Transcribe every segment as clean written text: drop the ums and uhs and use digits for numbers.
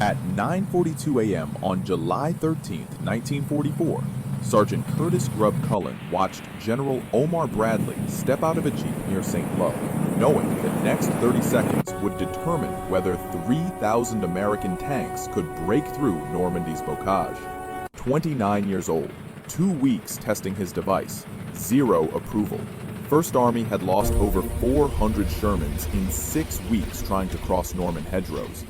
At 9:42 a.m. on July 13, 1944, Sergeant Curtis Grubb Culin watched General Omar Bradley step out of a jeep near St. Lo, knowing the next 30 seconds would determine whether 3,000 American tanks could break through Normandy's bocage. 29 years old, 2 weeks testing his device, zero approval. First Army had lost over 400 Shermans in 6 weeks trying to cross Norman hedgerows.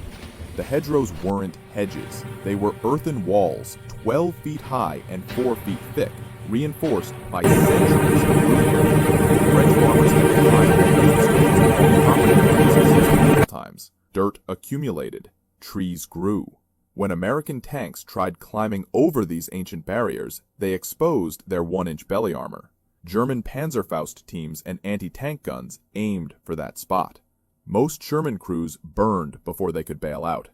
The hedgerows weren't hedges. They were earthen walls, 12 feet high and 4 feet thick, reinforced by centuries of building. French farmers had times. Dirt accumulated. Trees grew. When American tanks tried climbing over these ancient barriers, they exposed their 1-inch belly armor. German Panzerfaust teams and anti-tank guns aimed for that spot. Most Sherman crews burned before they could bail out.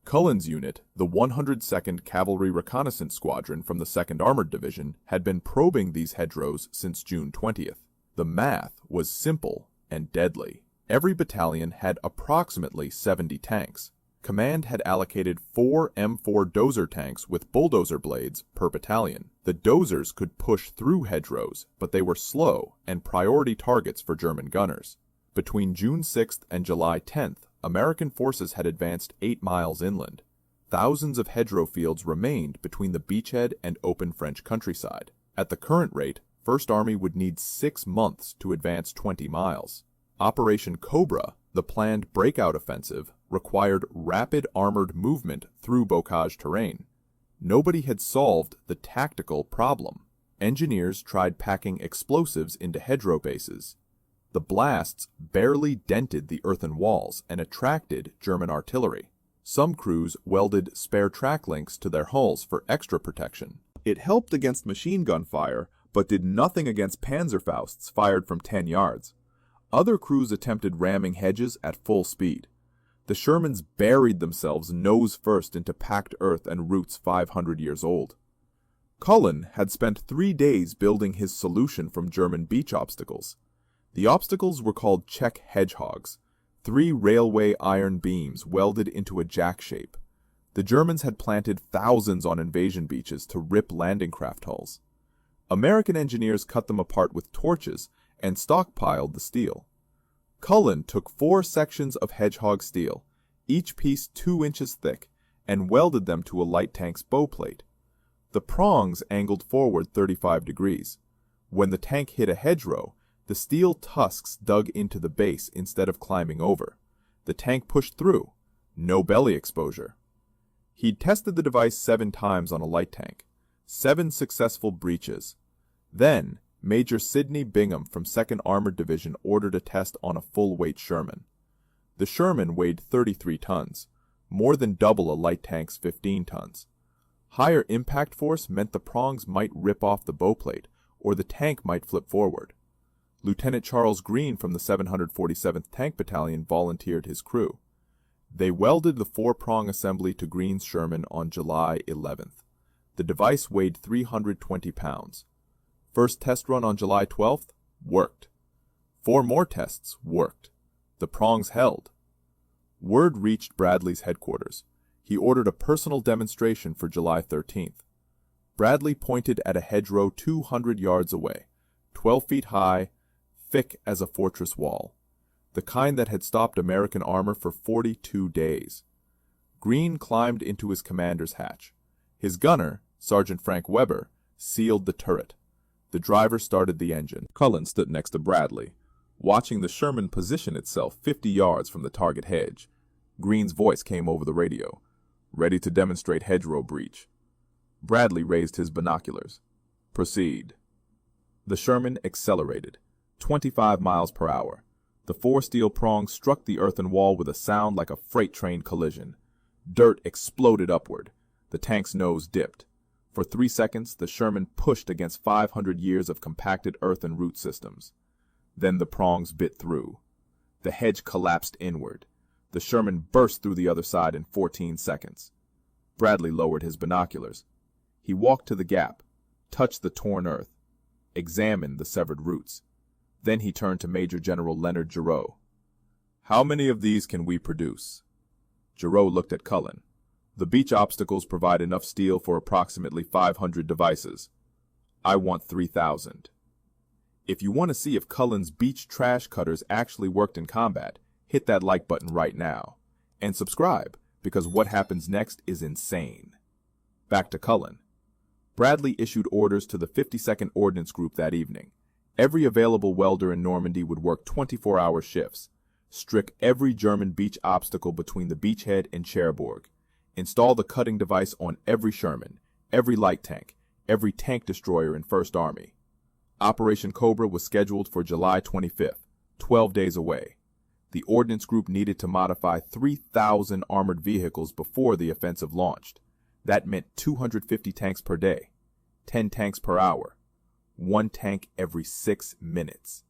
Cullen's unit, the 102nd Cavalry Reconnaissance Squadron from the 2nd Armored Division, had been probing these hedgerows since June 20th. The math was simple and deadly. Every battalion had approximately 70 tanks. Command had allocated 4 M4 dozer tanks with bulldozer blades per battalion. The dozers could push through hedgerows, but they were slow and priority targets for German gunners. Between June 6th and July 10th, American forces had advanced 8 miles inland. Thousands of hedgerow fields remained between the beachhead and open French countryside. At the current rate, First Army would need 6 months to advance 20 miles. Operation Cobra, the planned breakout offensive, required rapid armored movement through bocage terrain. Nobody had solved the tactical problem. Engineers tried packing explosives into hedgerow bases. The blasts barely dented the earthen walls and attracted German artillery. Some crews welded spare track links to their hulls for extra protection. It helped against machine gun fire, but did nothing against Panzerfausts fired from 10 yards. Other crews attempted ramming hedges at full speed. The Shermans buried themselves nose first into packed earth and roots 500 years old. Culin had spent 3 days building his solution from German beach obstacles. The obstacles were called Czech hedgehogs, 3 railway iron beams welded into a jack shape. The Germans had planted thousands on invasion beaches to rip landing craft hulls. American engineers cut them apart with torches and stockpiled the steel. Culin took 4 sections of hedgehog steel, each piece 2 inches thick, and welded them to a light tank's bow plate. The prongs angled forward 35 degrees. When the tank hit a hedgerow, the steel tusks dug into the base instead of climbing over. The tank pushed through. No belly exposure. He'd tested the device 7 times on a light tank. 7 successful breaches. Then, Major Sidney Bingham from 2nd Armored Division ordered a test on a full-weight Sherman. The Sherman weighed 33 tons, more than double a light tank's 15 tons. Higher impact force meant the prongs might rip off the bow plate, or the tank might flip forward. Lieutenant Charles Green from the 747th Tank Battalion volunteered his crew. They welded the 4-prong assembly to Green's Sherman on July 11th. The device weighed 320 pounds. First test run on July 12th worked. 4 more tests worked. The prongs held. Word reached Bradley's headquarters. He ordered a personal demonstration for July 13th. Bradley pointed at a hedgerow 200 yards away, 12 feet high, thick as a fortress wall, the kind that had stopped American armor for 42 days. Green climbed into his commander's hatch. His gunner, Sergeant Frank Weber, sealed the turret. The driver started the engine. Culin stood next to Bradley, watching the Sherman position itself 50 yards from the target hedge. Green's voice came over the radio. "Ready to demonstrate hedgerow breach." Bradley raised his binoculars. "Proceed." The Sherman accelerated, 25 miles per hour. The 4 steel prongs struck the earthen wall with a sound like a freight train collision. Dirt exploded upward. The tank's nose dipped. For 3 seconds, the Sherman pushed against 500 years of compacted earth and root systems. Then the prongs bit through. The hedge collapsed inward. The Sherman burst through the other side in 14 seconds. Bradley lowered his binoculars. He walked to the gap, touched the torn earth, examined the severed roots. Then he turned to Major General Leonard Gerow. "How many of these can we produce?" Gerow looked at Culin. The beach obstacles provide enough steel for approximately 500 devices. I want 3,000. If you want to see if Culin's beach trash cutters actually worked in combat, hit that like button right now. And subscribe, because what happens next is insane. Back to Culin. Bradley issued orders to the 52nd Ordnance Group that evening. Every available welder in Normandy would work 24-hour shifts. Strike every German beach obstacle between the beachhead and Cherbourg. Install the cutting device on every Sherman, every light tank, every tank destroyer in First Army. Operation Cobra was scheduled for July 25th, 12 days away. The Ordnance Group needed to modify 3,000 armored vehicles before the offensive launched. That meant 250 tanks per day, 10 tanks per hour, 1 tank every 6 minutes.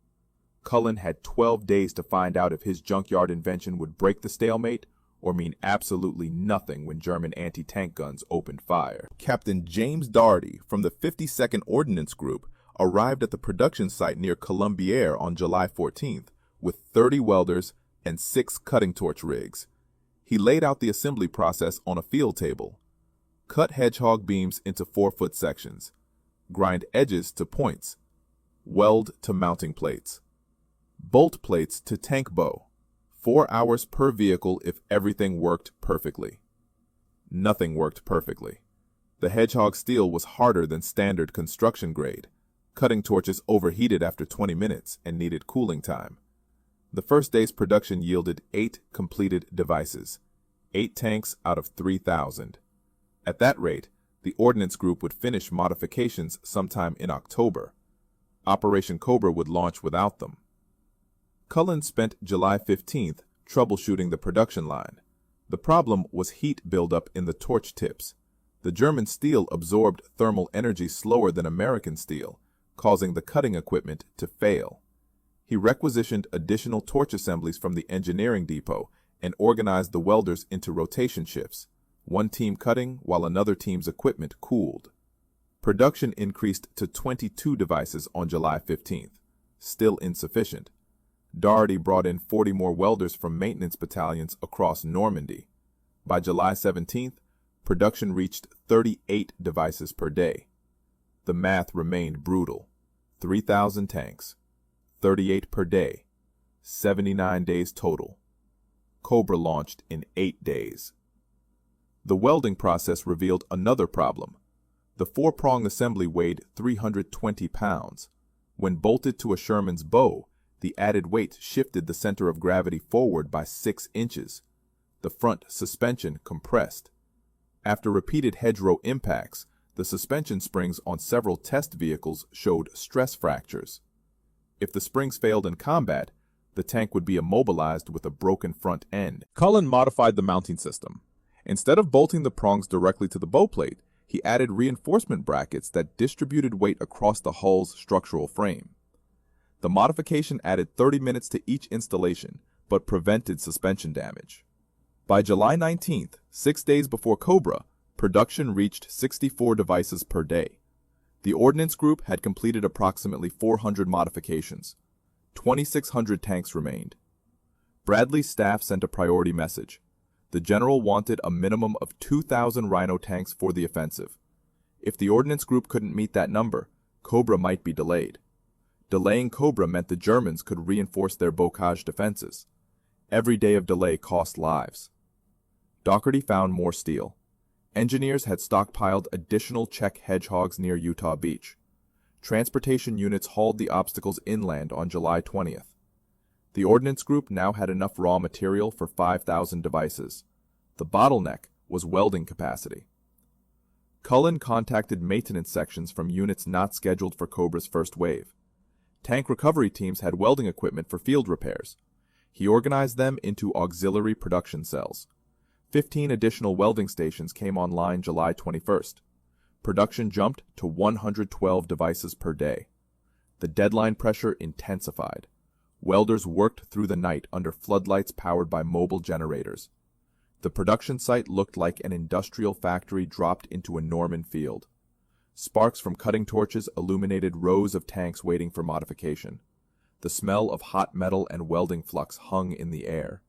Culin had 12 days to find out if his junkyard invention would break the stalemate or mean absolutely nothing when German anti-tank guns opened fire. Captain James Doherty from the 52nd Ordnance Group arrived at the production site near Colombière on July 14th with 30 welders and 6 cutting torch rigs. He laid out the assembly process on a field table. Cut hedgehog beams into 4-foot sections. Grind edges to points. Weld to mounting plates. Bolt plates to tank bow. 4 hours per vehicle if everything worked perfectly. Nothing worked perfectly. The hedgehog steel was harder than standard construction grade. Cutting torches overheated after 20 minutes and needed cooling time. The first day's production yielded 8 completed devices. 8 tanks out of 3,000. At that rate, the Ordnance Group would finish modifications sometime in October. Operation Cobra would launch without them. Culin spent July 15th troubleshooting the production line. The problem was heat buildup in the torch tips. The German steel absorbed thermal energy slower than American steel, causing the cutting equipment to fail. He requisitioned additional torch assemblies from the engineering depot and organized the welders into rotation shifts, one team cutting while another team's equipment cooled. Production increased to 22 devices on July 15th, still insufficient. Doherty brought in 40 more welders from maintenance battalions across Normandy. By July 17th, production reached 38 devices per day. The math remained brutal. 3,000 tanks, 38 per day, 79 days total. Cobra launched in 8 days. The welding process revealed another problem. The 4-prong assembly weighed 320 pounds. When bolted to a Sherman's bow, the added weight shifted the center of gravity forward by 6 inches. The front suspension compressed. After repeated hedgerow impacts, the suspension springs on several test vehicles showed stress fractures. If the springs failed in combat, the tank would be immobilized with a broken front end. Culin modified the mounting system. Instead of bolting the prongs directly to the bow plate, he added reinforcement brackets that distributed weight across the hull's structural frame. The modification added 30 minutes to each installation, but prevented suspension damage. By July 19th, 6 days before Cobra, production reached 64 devices per day. The Ordnance Group had completed approximately 400 modifications. 2,600 tanks remained. Bradley's staff sent a priority message. The general wanted a minimum of 2,000 Rhino tanks for the offensive. If the Ordnance Group couldn't meet that number, Cobra might be delayed. Delaying Cobra meant the Germans could reinforce their bocage defenses. Every day of delay cost lives. Doherty found more steel. Engineers had stockpiled additional Czech hedgehogs near Utah Beach. Transportation units hauled the obstacles inland on July 20th. The Ordnance Group now had enough raw material for 5,000 devices. The bottleneck was welding capacity. Culin contacted maintenance sections from units not scheduled for Cobra's first wave. Tank recovery teams had welding equipment for field repairs. He organized them into auxiliary production cells. 15 additional welding stations came online July 21st. Production jumped to 112 devices per day. The deadline pressure intensified. Welders worked through the night under floodlights powered by mobile generators. The production site looked like an industrial factory dropped into a Norman field. Sparks from cutting torches illuminated rows of tanks waiting for modification. The smell of hot metal and welding flux hung in the air.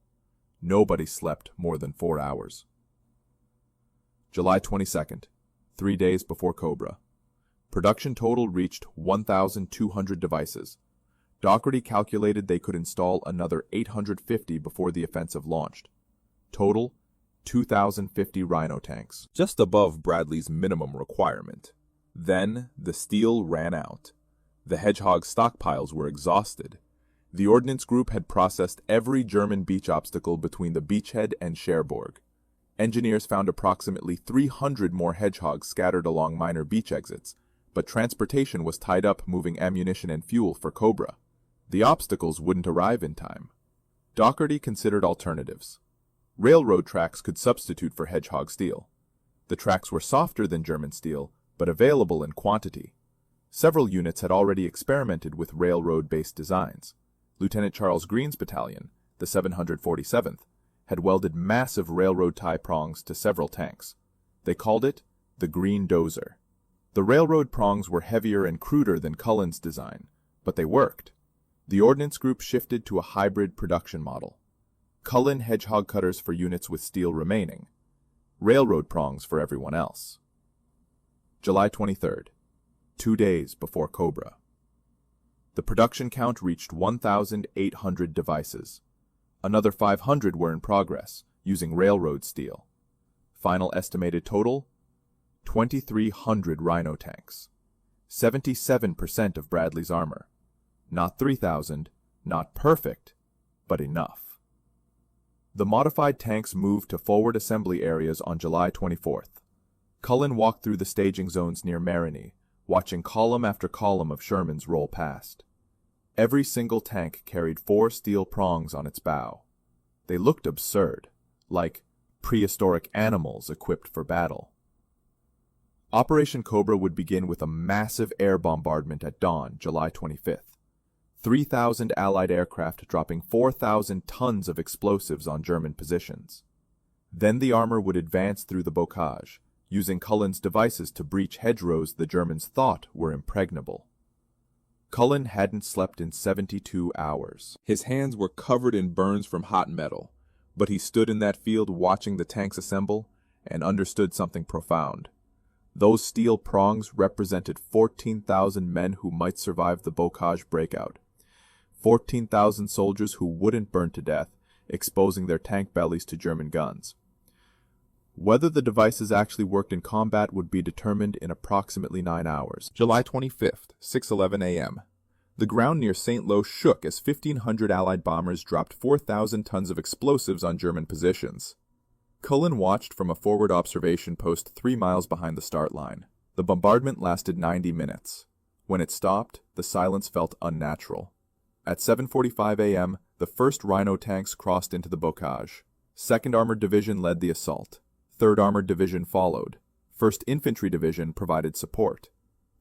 Nobody slept more than 4 hours. July 22nd, 3 days before Cobra. Production total reached 1,200 devices. Doherty calculated they could install another 850 before the offensive launched. Total, 2,050 Rhino tanks, just above Bradley's minimum requirement. Then, the steel ran out. The hedgehog stockpiles were exhausted. The Ordnance Group had processed every German beach obstacle between the beachhead and Cherbourg. Engineers found approximately 300 more hedgehogs scattered along minor beach exits, but transportation was tied up moving ammunition and fuel for Cobra. The obstacles wouldn't arrive in time. Doherty considered alternatives. Railroad tracks could substitute for hedgehog steel. The tracks were softer than German steel, but available in quantity. Several units had already experimented with railroad-based designs. Lieutenant Charles Green's battalion, the 747th, had welded massive railroad tie prongs to several tanks. They called it the Green Dozer. The railroad prongs were heavier and cruder than Culin's design, but they worked. The Ordnance Group shifted to a hybrid production model. Culin hedgehog cutters for units with steel remaining. Railroad prongs for everyone else. July 23rd, 2 days before Cobra. The production count reached 1,800 devices. Another 500 were in progress, using railroad steel. Final estimated total, 2,300 Rhino tanks. 77% of Bradley's armor. Not 3,000, not perfect, but enough. The modified tanks moved to forward assembly areas on July 24th. Culin walked through the staging zones near Marigny, watching column after column of Shermans roll past. Every single tank carried 4 steel prongs on its bow. They looked absurd, like prehistoric animals equipped for battle. Operation Cobra would begin with a massive air bombardment at dawn, July 25th. 3,000 Allied aircraft dropping 4,000 tons of explosives on German positions. Then the armor would advance through the bocage, using Culin's devices to breach hedgerows the Germans thought were impregnable. Culin hadn't slept in 72 hours. His hands were covered in burns from hot metal, but he stood in that field watching the tanks assemble and understood something profound. Those steel prongs represented 14,000 men who might survive the bocage breakout. 14,000 soldiers who wouldn't burn to death, exposing their tank bellies to German guns. Whether the devices actually worked in combat would be determined in approximately 9 hours. July 25th, 6:11 a.m. The ground near St. Lo shook as 1,500 Allied bombers dropped 4,000 tons of explosives on German positions. Culin watched from a forward observation post 3 miles behind the start line. The bombardment lasted 90 minutes. When it stopped, the silence felt unnatural. At 7:45 a.m., the first Rhino tanks crossed into the bocage. 2nd Armored Division led the assault. 3rd Armored Division followed. 1st Infantry Division provided support.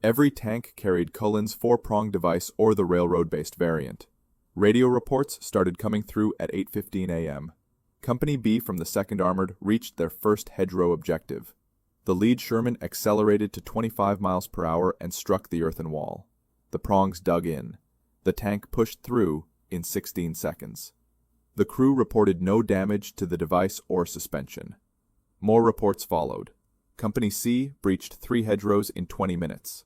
Every tank carried Culin's 4-prong device or the railroad-based variant. Radio reports started coming through at 8:15 a.m. Company B from the 2nd Armored reached their first hedgerow objective. The lead Sherman accelerated to 25 miles per hour and struck the earthen wall. The prongs dug in. The tank pushed through in 16 seconds. The crew reported no damage to the device or suspension. More reports followed. Company C breached 3 hedgerows in 20 minutes.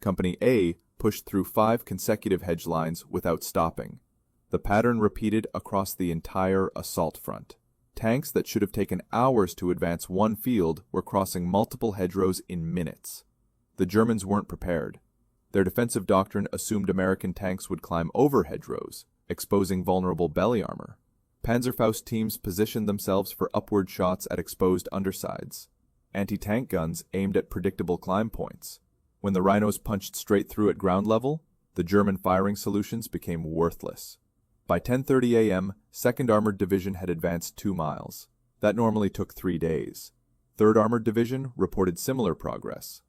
Company A pushed through 5 consecutive hedge lines without stopping. The pattern repeated across the entire assault front. Tanks that should have taken hours to advance one field were crossing multiple hedgerows in minutes. The Germans weren't prepared. Their defensive doctrine assumed American tanks would climb over hedgerows, exposing vulnerable belly armor. Panzerfaust teams positioned themselves for upward shots at exposed undersides. Anti-tank guns aimed at predictable climb points. When the Rhinos punched straight through at ground level, the German firing solutions became worthless. By 10:30 a.m., 2nd Armored Division had advanced 2 miles. That normally took 3 days. 3rd Armored Division reported similar progress.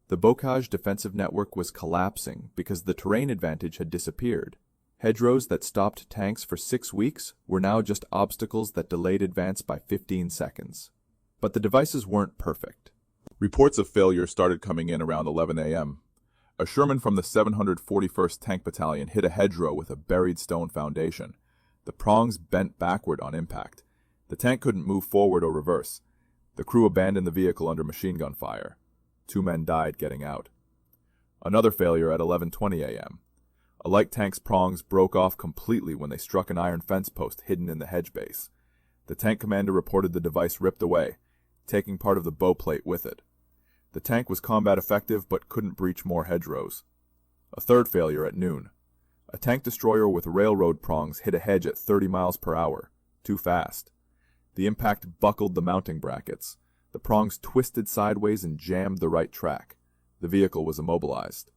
The bocage defensive network was collapsing because the terrain advantage had disappeared. Hedgerows that stopped tanks for 6 weeks were now just obstacles that delayed advance by 15 seconds. But the devices weren't perfect. Reports of failure started coming in around 11 a.m. A Sherman from the 741st Tank Battalion hit a hedgerow with a buried stone foundation. The prongs bent backward on impact. The tank couldn't move forward or reverse. The crew abandoned the vehicle under machine gun fire. 2 men died getting out. Another failure at 11:20 a.m. A light tank's prongs broke off completely when they struck an iron fence post hidden in the hedge base. The tank commander reported the device ripped away, taking part of the bow plate with it. The tank was combat effective but couldn't breach more hedgerows. A third failure at noon. A tank destroyer with railroad prongs hit a hedge at 30 miles per hour, too fast. The impact buckled the mounting brackets. The prongs twisted sideways and jammed the right track. The vehicle was immobilized.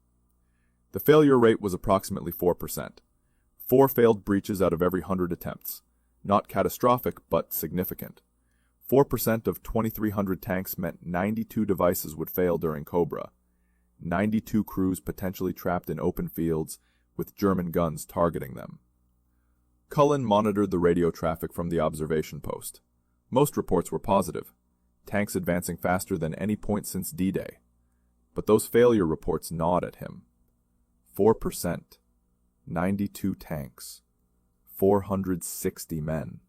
The failure rate was approximately 4%. 4 failed breaches out of every 100 attempts. Not catastrophic, but significant. 4% of 2,300 tanks meant 92 devices would fail during Cobra. 92 crews potentially trapped in open fields with German guns targeting them. Culin monitored the radio traffic from the observation post. Most reports were positive. Tanks advancing faster than any point since D-Day. But those failure reports gnawed at him. 4%. 92 tanks. 460 men.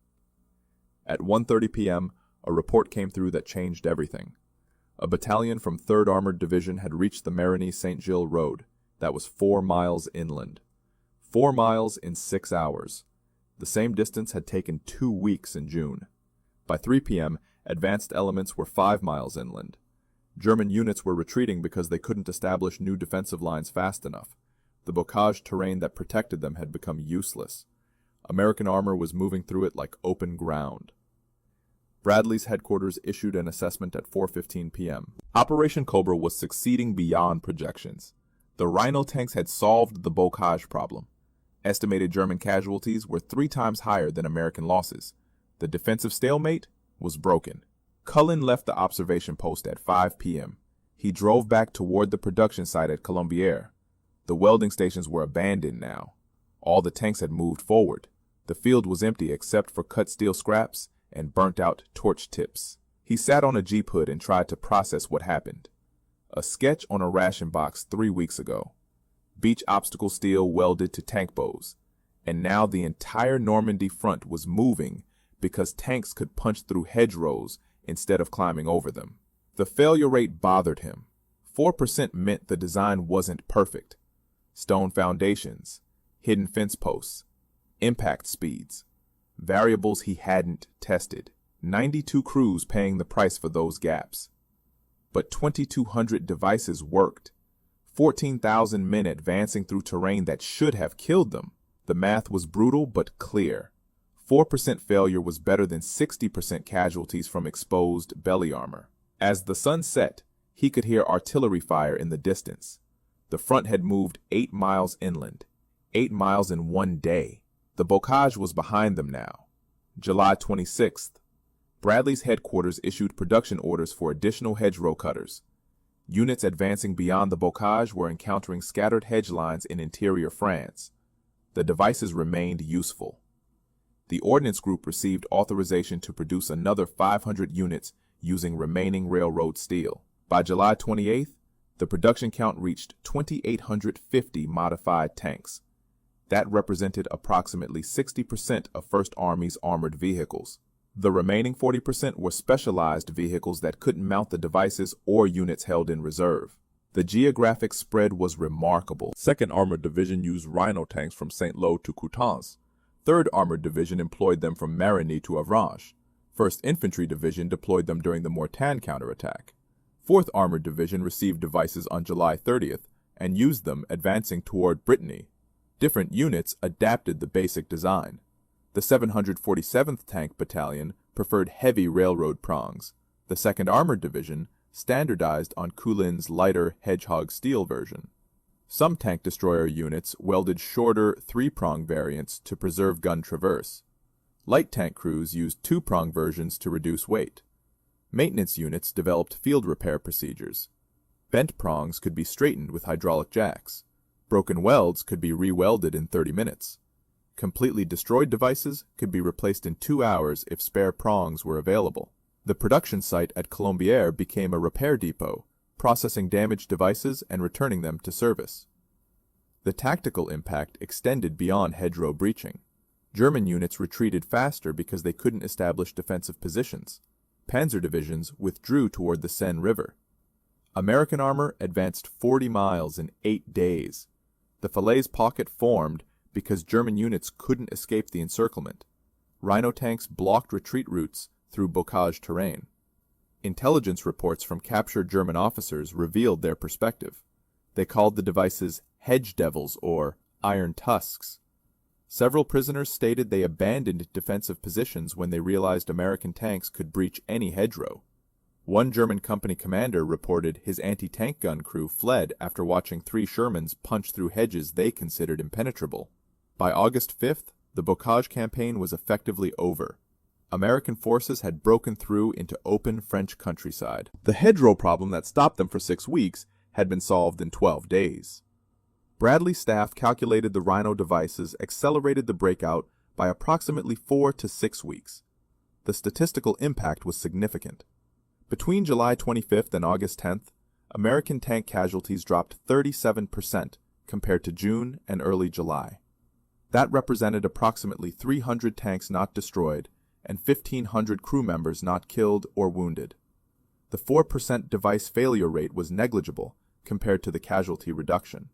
At 1:30 p.m., a report came through that changed everything. A battalion from 3rd Armored Division had reached the Marigny-St. Gilles Road. That was 4 miles inland. 4 miles in 6 hours. The same distance had taken 2 weeks in June. By 3 p.m., advanced elements were 5 miles inland. German units were retreating because they couldn't establish new defensive lines fast enough. The bocage terrain that protected them had become useless. American armor was moving through it like open ground. Bradley's headquarters issued an assessment at 4:15 p.m. Operation Cobra was succeeding beyond projections. The Rhino tanks had solved the bocage problem. Estimated German casualties were 3 times higher than American losses. The defensive stalemate was broken. Culin left the observation post at 5 p.m. He drove back toward the production site at Colombière. The welding stations were abandoned now. All the tanks had moved forward. The field was empty except for cut steel scraps and burnt-out torch tips. He sat on a Jeep hood and tried to process what happened. A sketch on a ration box 3 weeks ago. Beach obstacle steel welded to tank bows. And now the entire Normandy front was moving because tanks could punch through hedgerows instead of climbing over them. The failure rate bothered him. 4% meant the design wasn't perfect. Stone foundations, hidden fence posts, impact speeds, variables he hadn't tested. 92 crews paying the price for those gaps. But 2,200 devices worked. 14,000 men advancing through terrain that should have killed them. The math was brutal but clear. 4% failure was better than 60% casualties from exposed belly armor. As the sun set, he could hear artillery fire in the distance. The front had moved 8 miles inland. 8 miles in 1 day. The bocage was behind them now. July 26th. Bradley's headquarters issued production orders for additional hedgerow cutters. Units advancing beyond the bocage were encountering scattered hedge lines in interior France. The devices remained useful. The Ordnance Group received authorization to produce another 500 units using remaining railroad steel. By July 28th, the production count reached 2,850 modified tanks. That represented approximately 60% of First Army's armored vehicles. The remaining 40% were specialized vehicles that couldn't mount the devices or units held in reserve. The geographic spread was remarkable. 2nd Armored Division used Rhino tanks from Saint-Lô to Coutances. 3rd Armored Division employed them from Marigny to Avranches. 1st Infantry Division deployed them during the Mortain counterattack. 4th Armored Division received devices on July 30th and used them advancing toward Brittany. Different units adapted the basic design. The 747th Tank Battalion preferred heavy railroad prongs. The 2nd Armored Division standardized on Culin's lighter hedgehog steel version. Some tank destroyer units welded shorter 3-prong variants to preserve gun traverse. Light tank crews used 2-prong versions to reduce weight. Maintenance units developed field repair procedures. Bent prongs could be straightened with hydraulic jacks. Broken welds could be re-welded in 30 minutes. Completely destroyed devices could be replaced in 2 hours if spare prongs were available. The production site at Colombière became a repair depot, processing damaged devices and returning them to service. The tactical impact extended beyond hedgerow breaching. German units retreated faster because they couldn't establish defensive positions. Panzer divisions withdrew toward the Seine River. American armor advanced 40 miles in 8 days. The Falaise pocket formed because German units couldn't escape the encirclement. Rhino tanks blocked retreat routes through bocage terrain. Intelligence reports from captured German officers revealed their perspective. They called the devices hedge devils or iron tusks. Several prisoners stated they abandoned defensive positions when they realized American tanks could breach any hedgerow. One German company commander reported his anti-tank gun crew fled after watching 3 Shermans punch through hedges they considered impenetrable. By August 5th, the bocage campaign was effectively over. American forces had broken through into open French countryside. The hedgerow problem that stopped them for 6 weeks had been solved in 12 days. Bradley's staff calculated the Rhino devices accelerated the breakout by approximately 4 to 6 weeks. The statistical impact was significant. Between July 25th and August 10th, American tank casualties dropped 37% compared to June and early July. That represented approximately 300 tanks not destroyed and 1,500 crew members not killed or wounded. The 4% device failure rate was negligible compared to the casualty reduction.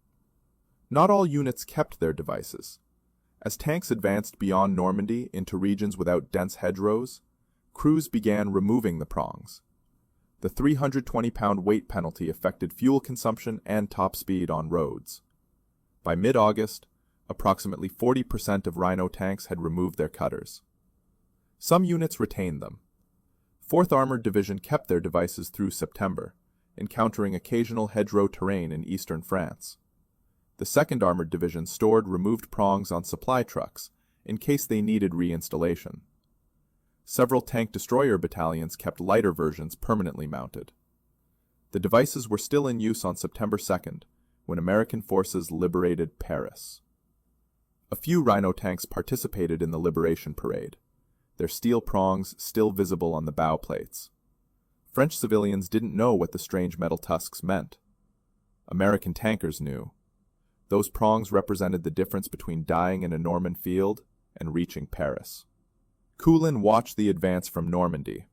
Not all units kept their devices. As tanks advanced beyond Normandy into regions without dense hedgerows, crews began removing the prongs. The 320-pound weight penalty affected fuel consumption and top speed on roads. By mid-August, approximately 40% of Rhino tanks had removed their cutters. Some units retained them. 4th Armored Division kept their devices through September, encountering occasional hedgerow terrain in eastern France. The 2nd Armored Division stored removed prongs on supply trucks in case they needed reinstallation. Several tank destroyer battalions kept lighter versions permanently mounted. The devices were still in use on September 2nd, when American forces liberated Paris. A few Rhino tanks participated in the liberation parade, their steel prongs still visible on the bow plates. French civilians didn't know what the strange metal tusks meant. American tankers knew. Those prongs represented the difference between dying in a Norman field and reaching Paris. Culin watched the advance from Normandy.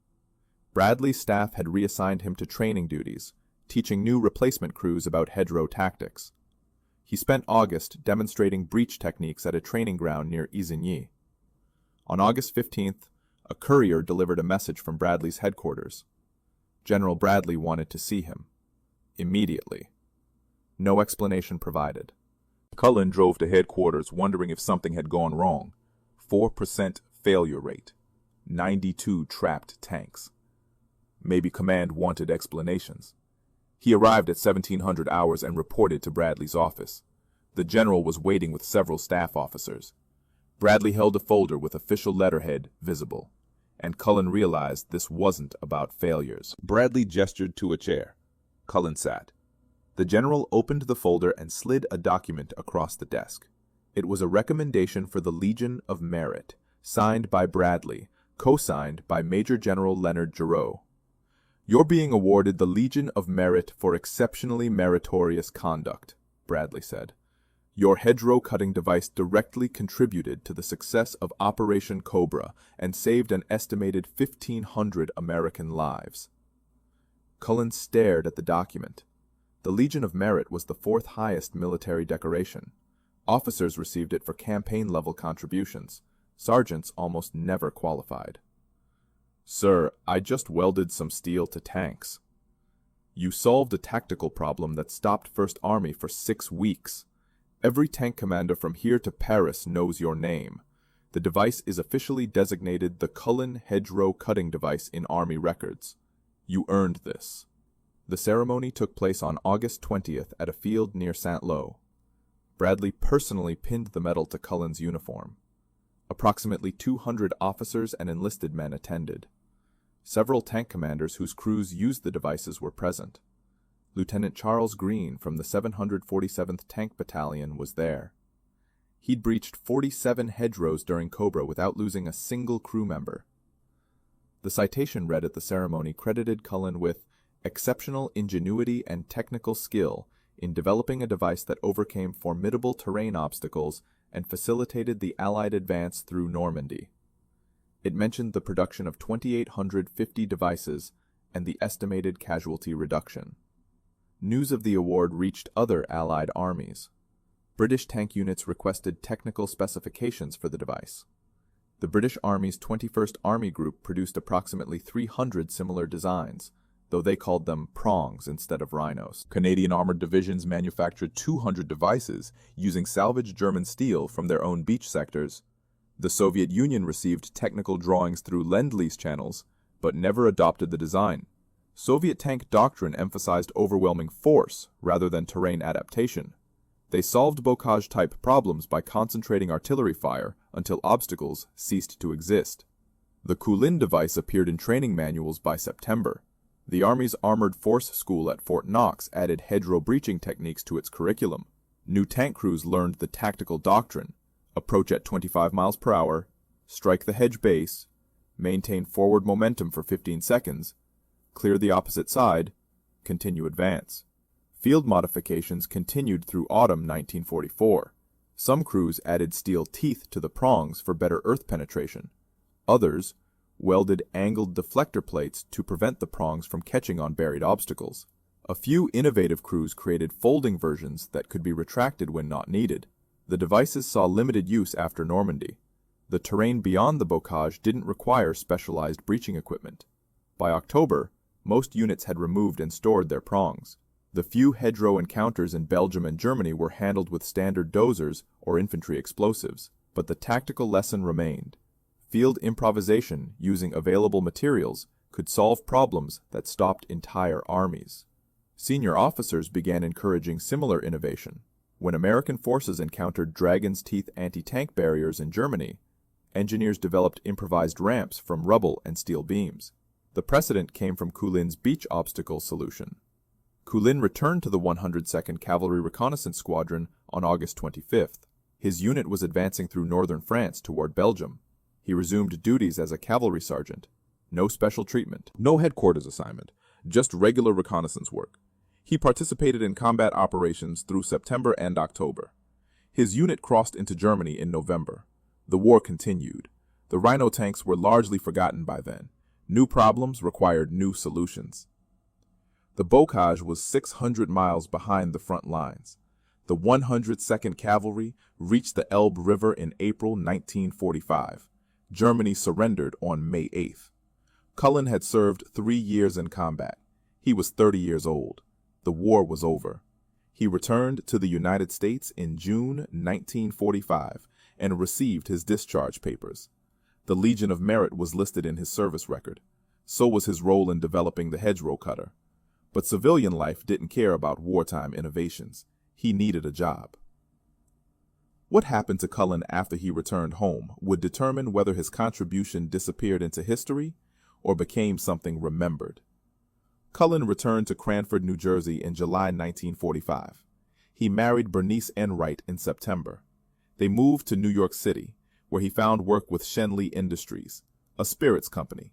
Bradley's staff had reassigned him to training duties, teaching new replacement crews about hedgerow tactics. He spent August demonstrating breach techniques at a training ground near Isigny. On August 15th, a courier delivered a message from Bradley's headquarters. General Bradley wanted to see him. Immediately. No explanation provided. Culin drove to headquarters wondering if something had gone wrong. 4% failure rate. 92 trapped tanks. Maybe command wanted explanations. He arrived at 1700 hours and reported to Bradley's office. The general was waiting with several staff officers. Bradley held a folder with official letterhead visible, and Culin realized this wasn't about failures. Bradley gestured to a chair. Culin sat. The general opened the folder and slid a document across the desk. It was a recommendation for the Legion of Merit, signed by Bradley, co-signed by Major General Leonard Giroux. "You're being awarded the Legion of Merit for exceptionally meritorious conduct," Bradley said. "Your hedgerow cutting device directly contributed to the success of Operation Cobra and saved an estimated 1,500 American lives." Culin stared at the document. The Legion of Merit was the 4th highest military decoration. Officers received it for campaign-level contributions. Sergeants almost never qualified. "Sir, I just welded some steel to tanks." "You solved a tactical problem that stopped 1st Army for 6 weeks. Every tank commander from here to Paris knows your name. The device is officially designated the Culin hedgerow cutting device in Army records. You earned this." The ceremony took place on August 20th at a field near Saint-Lô. Bradley personally pinned the medal to Cullin's uniform. Approximately 200 officers and enlisted men attended. Several tank commanders whose crews used the devices were present. Lieutenant Charles Green from the 747th Tank Battalion was there. He'd breached 47 hedgerows during Cobra without losing a single crew member. The citation read at the ceremony credited Culin with exceptional ingenuity and technical skill in developing a device that overcame formidable terrain obstacles and facilitated the Allied advance through Normandy. It mentioned the production of 2,850 devices and the estimated casualty reduction. News of the award reached other Allied armies. British tank units requested technical specifications for the device. The British Army's 21st Army Group produced approximately 300 similar designs, though they called them prongs instead of rhinos. Canadian armored divisions manufactured 200 devices using salvaged German steel from their own beach sectors. The Soviet Union received technical drawings through Lend-Lease channels, but never adopted the design. Soviet tank doctrine emphasized overwhelming force rather than terrain adaptation. They solved bocage-type problems by concentrating artillery fire until obstacles ceased to exist. The Culin device appeared in training manuals by September. The Army's Armored Force School at Fort Knox added hedgerow breaching techniques to its curriculum. New tank crews learned the tactical doctrine: approach at 25 miles per hour, strike the hedge base, maintain forward momentum for 15 seconds, clear the opposite side, continue advance. Field modifications continued through autumn 1944. Some crews added steel teeth to the prongs for better earth penetration. Others welded angled deflector plates to prevent the prongs from catching on buried obstacles. A few innovative crews created folding versions that could be retracted when not needed. The devices saw limited use after Normandy. The terrain beyond the bocage didn't require specialized breaching equipment. By October, most units had removed and stored their prongs. The few hedgerow encounters in Belgium and Germany were handled with standard dozers or infantry explosives, but the tactical lesson remained. Field improvisation using available materials could solve problems that stopped entire armies. Senior officers began encouraging similar innovation. When American forces encountered dragon's teeth anti-tank barriers in Germany, engineers developed improvised ramps from rubble and steel beams. The precedent came from Culin's beach obstacle solution. Culin returned to the 102nd Cavalry Reconnaissance Squadron on August 25th. His unit was advancing through northern France toward Belgium. He resumed duties as a cavalry sergeant. No special treatment. No headquarters assignment, just regular reconnaissance work. He participated in combat operations through September and October. His unit crossed into Germany in November. The war continued. The Rhino tanks were largely forgotten by then. New problems required new solutions. The bocage was 600 miles behind the front lines. The 102nd Cavalry reached the Elbe River in April 1945. Germany surrendered on May 8th. Culin had served 3 years in combat. He was 30 years old. The war was over. He returned to the United States in June 1945 and received his discharge papers. The Legion of Merit was listed in his service record. So was his role in developing the hedgerow cutter. But civilian life didn't care about wartime innovations. He needed a job. What happened to Culin after he returned home would determine whether his contribution disappeared into history or became something remembered. Culin returned to Cranford, New Jersey in July 1945. He married Bernice Enright in September. They moved to New York City, where he found work with Schenley Industries, a spirits company.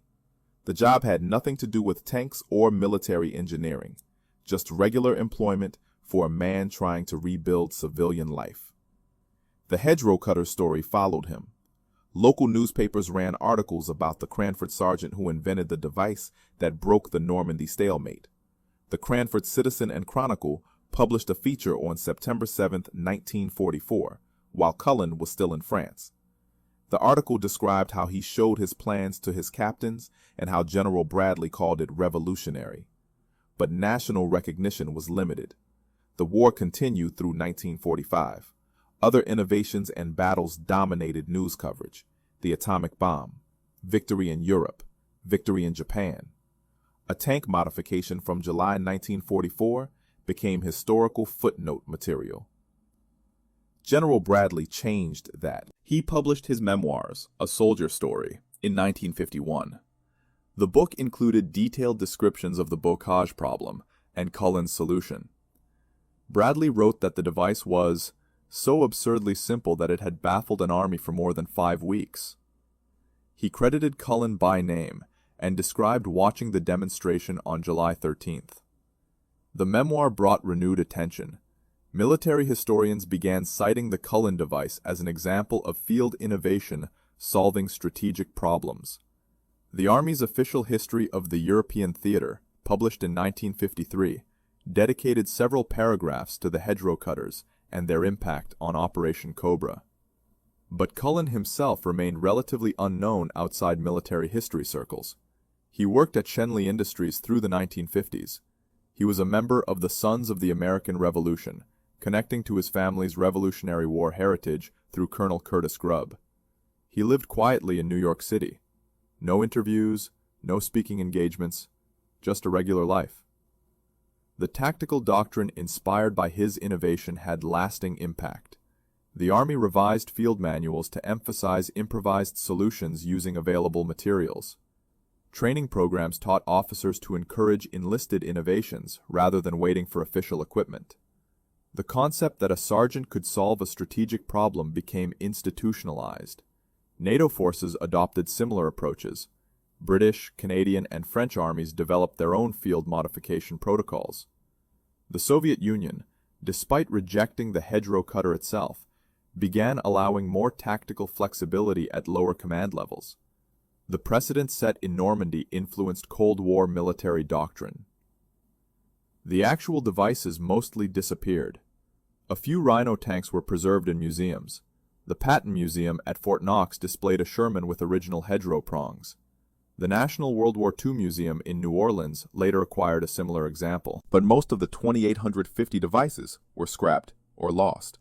The job had nothing to do with tanks or military engineering, just regular employment for a man trying to rebuild civilian life. The hedgerow cutter story followed him. Local newspapers ran articles about the Cranford sergeant who invented the device that broke the Normandy stalemate. The Cranford Citizen and Chronicle published a feature on September 7, 1944, while Culin was still in France. The article described how he showed his plans to his captains and how General Bradley called it revolutionary. But national recognition was limited. The war continued through 1945. Other innovations and battles dominated news coverage: the atomic bomb, victory in Europe, victory in Japan. A tank modification from July 1944 became historical footnote material. General Bradley changed that. He published his memoirs, A Soldier Story, in 1951. The book included detailed descriptions of the bocage problem and Culin's solution. Bradley wrote that the device was so absurdly simple that it had baffled an army for more than 5 weeks. He credited Culin by name and described watching the demonstration on July 13th. The memoir brought renewed attention. Military historians began citing the Culin device as an example of field innovation Solving Strategic Problems. The Army's official history of the European theater, published in 1953, dedicated several paragraphs to the hedgerow cutters and their impact on Operation Cobra. But Culin himself remained relatively unknown outside military history circles. He worked at Schenley Industries through the 1950s. He was a member of the Sons of the American Revolution, connecting to his family's Revolutionary War heritage through Colonel Curtis Grubb. He lived quietly in New York City. No interviews, no speaking engagements, just a regular life. The tactical doctrine inspired by his innovation had lasting impact. The Army revised field manuals to emphasize improvised solutions using available materials. Training programs taught officers to encourage enlisted innovations rather than waiting for official equipment. The concept that a sergeant could solve a strategic problem became institutionalized. NATO forces adopted similar approaches. British, Canadian, and French armies developed their own field modification protocols. The Soviet Union, despite rejecting the hedgerow cutter itself, began allowing more tactical flexibility at lower command levels. The precedent set in Normandy influenced Cold War military doctrine. The actual devices mostly disappeared. A few Rhino tanks were preserved in museums. The Patton Museum at Fort Knox displayed a Sherman with original hedgerow prongs. The National World War II Museum in New Orleans later acquired a similar example. But most of the 2,850 devices were scrapped or lost.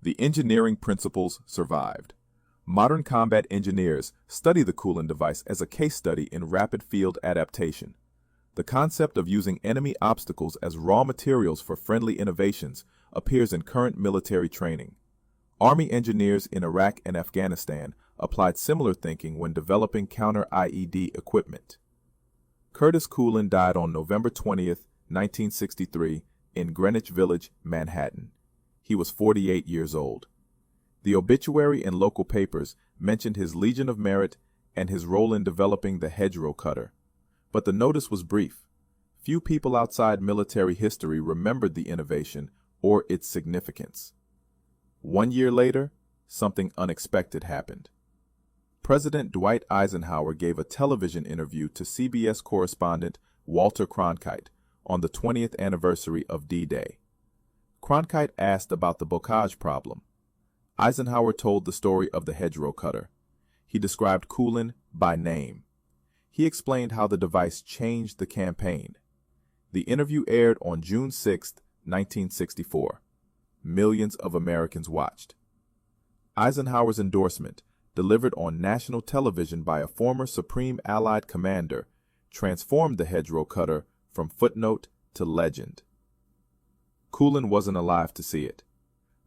The engineering principles survived. Modern combat engineers study the Culin device as a case study in rapid field adaptation. The concept of using enemy obstacles as raw materials for friendly innovations appears in current military training. Army engineers in Iraq and Afghanistan applied similar thinking when developing counter-IED equipment. Curtis Culin died on November 20, 1963, in Greenwich Village, Manhattan. He was 48 years old. The obituary and local papers mentioned his Legion of Merit and his role in developing the hedgerow cutter. But the notice was brief. Few people outside military history remembered the innovation or its significance. 1 year later, something unexpected happened. President Dwight Eisenhower gave a television interview to CBS correspondent Walter Cronkite on the 20th anniversary of D-Day. Cronkite asked about the bocage problem. Eisenhower told the story of the hedgerow cutter. He described Culin by name. He explained how the device changed the campaign. The interview aired on June 6, 1964. Millions of Americans watched. Eisenhower's endorsement, delivered on national television by a former Supreme Allied commander, transformed the hedgerow cutter from footnote to legend. Culin wasn't alive to see it,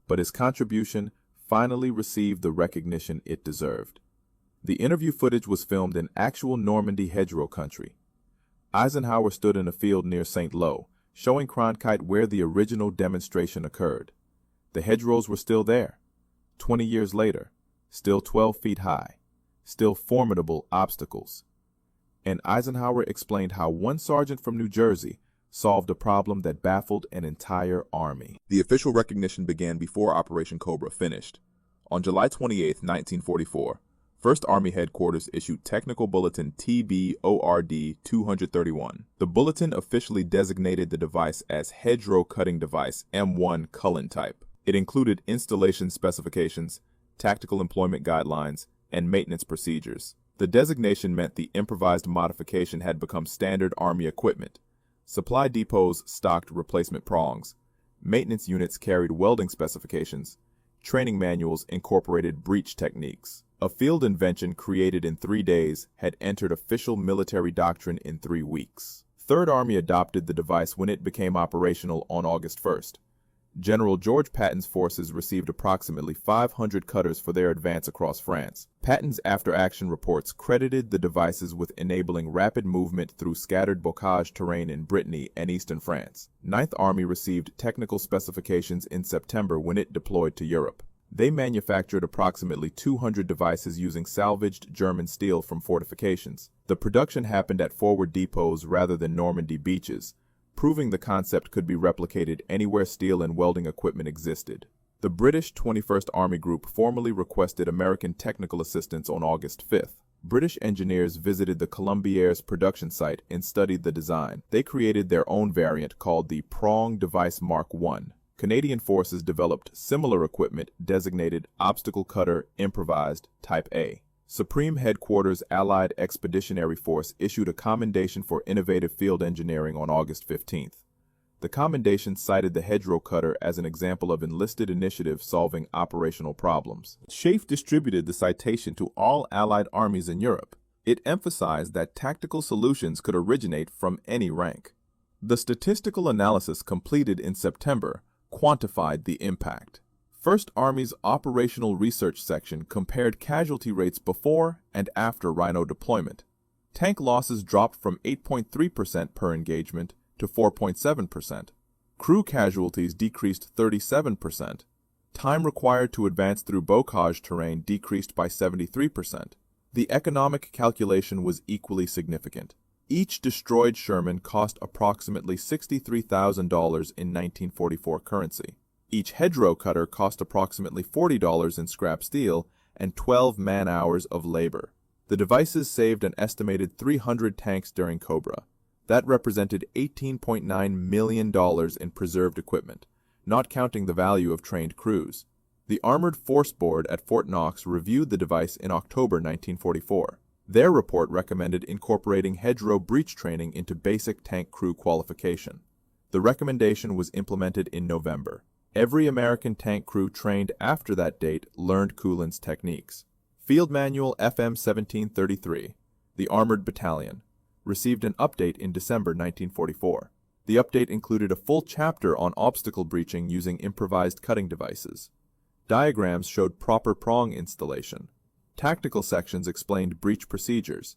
but his contribution finally received the recognition it deserved. The interview footage was filmed in actual Normandy hedgerow country. Eisenhower stood in a field near St. Lo, showing Cronkite where the original demonstration occurred. The hedgerows were still there. 20 years later, still 12 feet high, still formidable obstacles. And Eisenhower explained how one sergeant from New Jersey solved a problem that baffled an entire army. The official recognition began before Operation Cobra finished. On July 28, 1944, 1st Army Headquarters issued Technical Bulletin TB-ORD 231. The bulletin officially designated the device as Hedgerow Cutting Device M1 Culin type. It included installation specifications, tactical employment guidelines, and maintenance procedures. The designation meant the improvised modification had become standard Army equipment. Supply depots stocked replacement prongs. Maintenance units carried welding specifications. Training manuals incorporated breach techniques. A field invention created in 3 days had entered official military doctrine in 3 weeks. 3rd Army adopted the device when it became operational on August 1st. General George Patton's forces received approximately 500 cutters for their advance across France. Patton's after-action reports credited the devices with enabling rapid movement through scattered bocage terrain in Brittany and eastern France. 9th Army received technical specifications in September when it deployed to Europe. They manufactured approximately 200 devices using salvaged German steel from fortifications. The production happened at forward depots rather than Normandy beaches, proving the concept could be replicated anywhere steel and welding equipment existed. The British 21st Army Group formally requested American technical assistance on August 5th. British engineers visited the Columbier's production site and studied the design. They created their own variant called the Prong Device Mark I. Canadian forces developed similar equipment designated Obstacle Cutter Improvised Type A. Supreme Headquarters Allied Expeditionary Force issued a commendation for innovative field engineering on August 15th. The commendation cited the hedgerow cutter as an example of enlisted initiative solving operational problems. SHAEF distributed the citation to all Allied armies in Europe. It emphasized that tactical solutions could originate from any rank. The statistical analysis completed in September quantified the impact. First Army's Operational Research Section compared casualty rates before and after Rhino deployment. Tank losses dropped from 8.3% per engagement to 4.7%. Crew casualties decreased 37%. Time required to advance through bocage terrain decreased by 73%. The economic calculation was equally significant. Each destroyed Sherman cost approximately $63,000 in 1944 currency. Each hedgerow cutter cost approximately $40 in scrap steel and 12 man-hours of labor. The devices saved an estimated 300 tanks during Cobra. That represented $18.9 million in preserved equipment, not counting the value of trained crews. The Armored Force Board at Fort Knox reviewed the device in October 1944. Their report recommended incorporating hedgerow breach training into basic tank crew qualification. The recommendation was implemented in November. Every American tank crew trained after that date learned Culin's techniques. Field Manual FM 1733, the Armored Battalion, received an update in December 1944. The update included a full chapter on obstacle breaching using improvised cutting devices. Diagrams showed proper prong installation. Tactical sections explained breach procedures.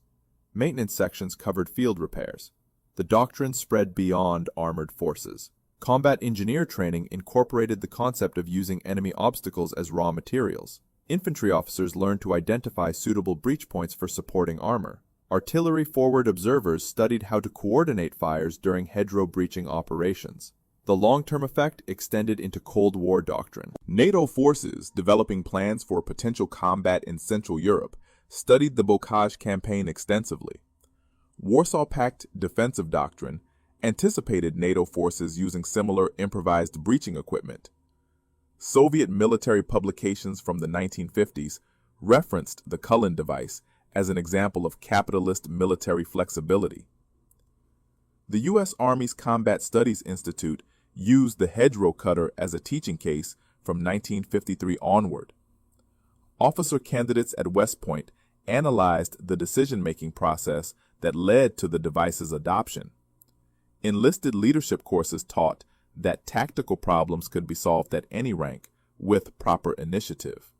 Maintenance sections covered field repairs. The doctrine spread beyond armored forces. Combat engineer training incorporated the concept of using enemy obstacles as raw materials. Infantry officers learned to identify suitable breach points for supporting armor. Artillery forward observers studied how to coordinate fires during hedgerow breaching operations. The long-term effect extended into Cold War doctrine. NATO forces, developing plans for potential combat in Central Europe, studied the bocage campaign extensively. Warsaw Pact defensive doctrine anticipated NATO forces using similar improvised breaching equipment. Soviet military publications from the 1950s referenced the Culin device as an example of capitalist military flexibility. The U.S. Army's Combat Studies Institute used the hedgerow cutter as a teaching case from 1953 onward. Officer candidates at West Point analyzed the decision-making process that led to the device's adoption. Enlisted leadership courses taught that tactical problems could be solved at any rank with proper initiative.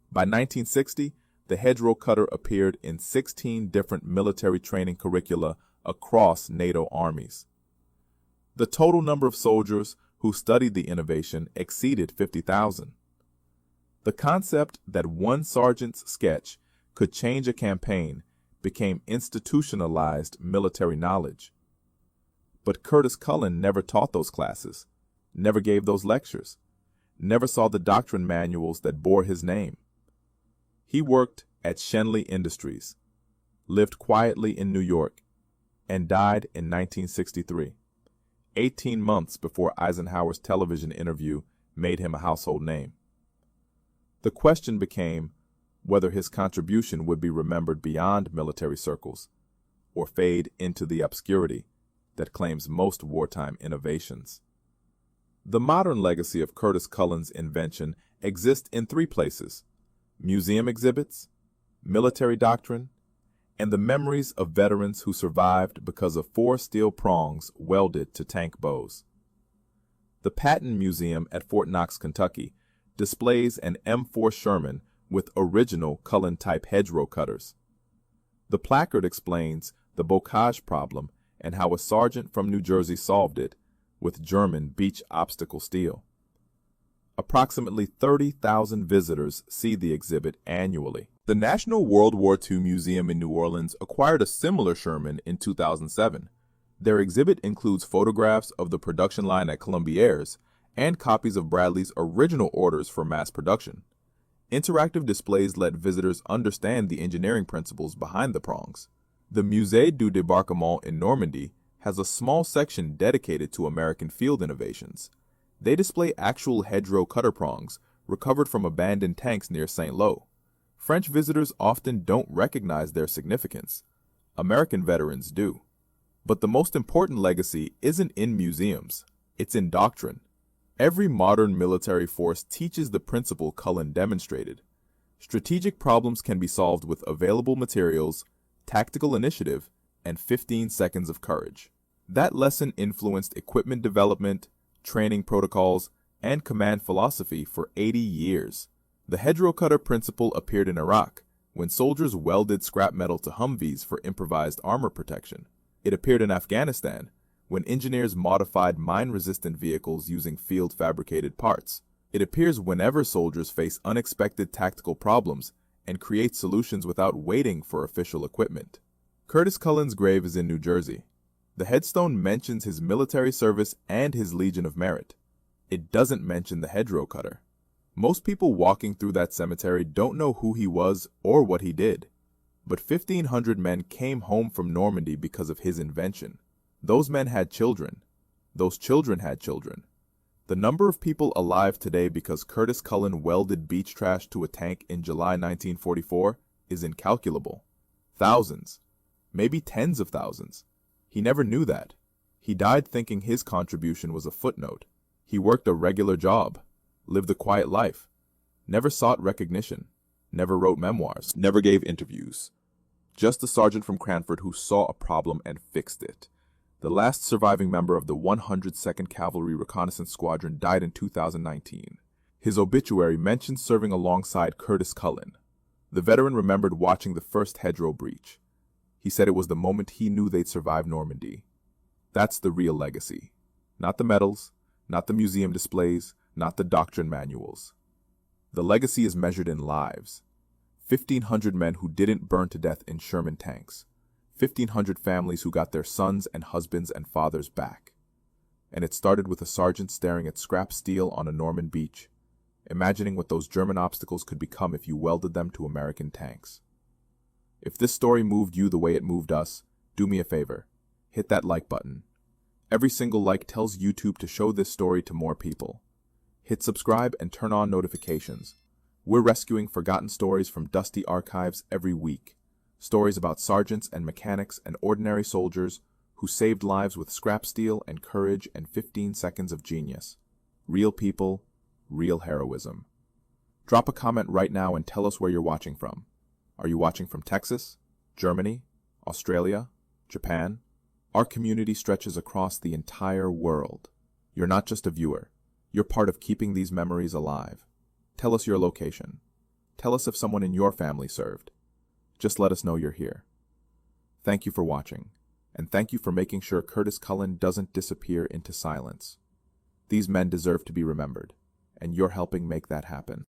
By 1960, the hedgerow cutter appeared in 16 different military training curricula across NATO armies. The total number of soldiers who studied the innovation exceeded 50,000. The concept that one sergeant's sketch could change a campaign became institutionalized military knowledge. But Curtis Culin never taught those classes, never gave those lectures, never saw the doctrine manuals that bore his name. He worked at Schenley Industries, lived quietly in New York, and died in 1963, 18 months before Eisenhower's television interview made him a household name. The question became whether his contribution would be remembered beyond military circles or fade into the obscurity that claims most wartime innovations. The modern legacy of Curtis Culin's invention exists in three places: museum exhibits, military doctrine, and the memories of veterans who survived because of 4 steel prongs welded to tank bows. The Patton Museum at Fort Knox, Kentucky, displays an M4 Sherman with original Culin-type hedgerow cutters. The placard explains the bocage problem and how a sergeant from New Jersey solved it with German beach obstacle steel. Approximately 30,000 visitors see the exhibit annually. The National World War II Museum in New Orleans acquired a similar Sherman in 2007. Their exhibit includes photographs of the production line at Columbier's and copies of Bradley's original orders for mass production. Interactive displays let visitors understand the engineering principles behind the prongs. The Musée du Débarquement in Normandy has a small section dedicated to American field innovations. They display actual hedgerow cutter prongs recovered from abandoned tanks near St. Lo. French visitors often don't recognize their significance. American veterans do. But the most important legacy isn't in museums, it's in doctrine. Every modern military force teaches the principle Culin demonstrated. Strategic problems can be solved with available materials, tactical initiative, and 15 seconds of courage. That lesson influenced equipment development, training protocols, and command philosophy for 80 years. The hedgerow cutter principle appeared in Iraq, when soldiers welded scrap metal to Humvees for improvised armor protection. It appeared in Afghanistan, when engineers modified mine-resistant vehicles using field-fabricated parts. It appears whenever soldiers face unexpected tactical problems and create solutions without waiting for official equipment. Curtis Cullin's grave is in New Jersey. The headstone mentions his military service and his Legion of Merit. It doesn't mention the hedgerow cutter. Most people walking through that cemetery don't know who he was or what he did. But 1,500 men came home from Normandy because of his invention. Those men had children. Those children had children. The number of people alive today because Curtis Culin welded beach trash to a tank in July 1944 is incalculable. Thousands. Maybe tens of thousands. He never knew that. He died thinking his contribution was a footnote. He worked a regular job, lived a quiet life, never sought recognition, never wrote memoirs, never gave interviews. Just a sergeant from Cranford who saw a problem and fixed it. The last surviving member of the 102nd Cavalry Reconnaissance Squadron died in 2019. His obituary mentioned serving alongside Curtis Culin. The veteran remembered watching the first hedgerow breach. He said it was the moment he knew they'd survive Normandy. That's the real legacy. Not the medals, not the museum displays, not the doctrine manuals. The legacy is measured in lives. 1,500 men who didn't burn to death in Sherman tanks. 1,500 families who got their sons and husbands and fathers back. And it started with a sergeant staring at scrap steel on a Norman beach, imagining what those German obstacles could become if you welded them to American tanks. If this story moved you the way it moved us, do me a favor. Hit that like button. Every single like tells YouTube to show this story to more people. Hit subscribe and turn on notifications. We're rescuing forgotten stories from dusty archives every week. Stories about sergeants and mechanics and ordinary soldiers who saved lives with scrap steel and courage and 15 seconds of genius. Real people, real heroism. Drop a comment right now and tell us where you're watching from. Are you watching from Texas, Germany, Australia, Japan? Our community stretches across the entire world. You're not just a viewer. You're part of keeping these memories alive. Tell us your location. Tell us if someone in your family served. Just let us know you're here. Thank you for watching, and thank you for making sure Curtis Culin doesn't disappear into silence. These men deserve to be remembered, and you're helping make that happen.